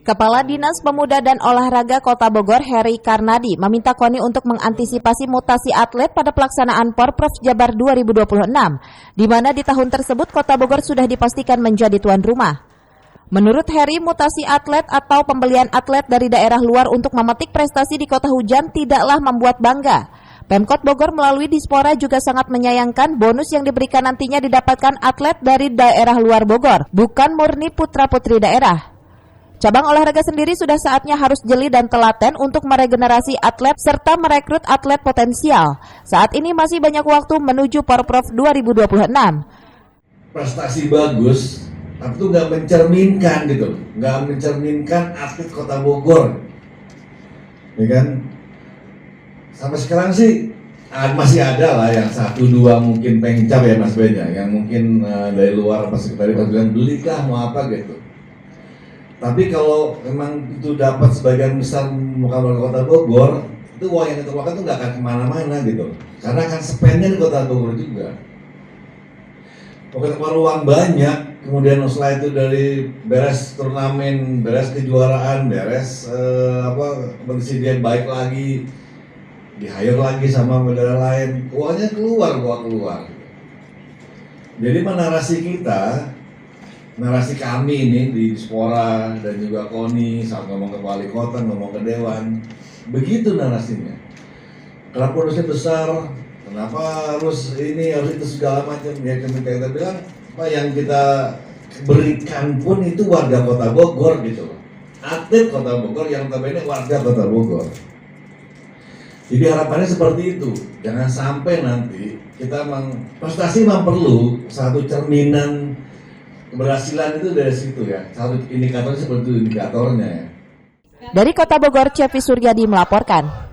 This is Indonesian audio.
Kepala Dinas Pemuda dan Olahraga Kota Bogor, Heri Karnadi, meminta KONI untuk mengantisipasi mutasi atlet pada pelaksanaan Porprov Jabar 2026, di mana di tahun tersebut Kota Bogor sudah dipastikan menjadi tuan rumah. Menurut Heri, mutasi atlet atau pembelian atlet dari daerah luar untuk memetik prestasi di kota hujan tidaklah membuat bangga. Pemkot Bogor melalui Dispora juga sangat menyayangkan bonus yang diberikan nantinya didapatkan atlet dari daerah luar Bogor, bukan murni putra-putri daerah. Cabang olahraga sendiri sudah saatnya harus jeli dan telaten untuk meregenerasi atlet serta merekrut atlet potensial. Saat ini masih banyak waktu menuju Porprov 2026. Prestasi bagus, tapi itu nggak mencerminkan gitu, nggak mencerminkan atlet Kota Bogor, ya kan? Sampai sekarang sih masih ada lah yang 1-2 mungkin pengcap ya Mas Ben ya, yang mungkin dari luar pas dari bilang belikah mau apa gitu. Tapi kalau memang itu dapat sebagian besar muka Kota Bogor, itu uang yang dikeluarkan itu nggak akan kemana-mana gitu, karena akan spendnya di Kota Bogor juga. Pokoknya keluar uang banyak, kemudian setelah itu dari beres turnamen, beres kejuaraan, beres kondisi dia baik lagi, di-hire lagi sama medali lain, uangnya keluar. Jadi narasi kita, narasi kami ini di Dispora dan juga KONI saat ngomong ke wali kota, ngomong ke dewan, begitu narasinya. Kenapa bonusnya besar? Kenapa harus ini, harus itu segala macam? Ya kita bilang, apa yang kita berikan pun itu warga Kota Bogor gitu loh. Atlet Kota Bogor yang notabene warga Kota Bogor. Jadi harapannya seperti itu. Jangan sampai nanti kita prestasi memang perlu satu cerminan keberhasilan itu dari situ ya. Satu indikatornya seperti itu indikatornya ya. Dari Kota Bogor, Cepi Suryadi melaporkan.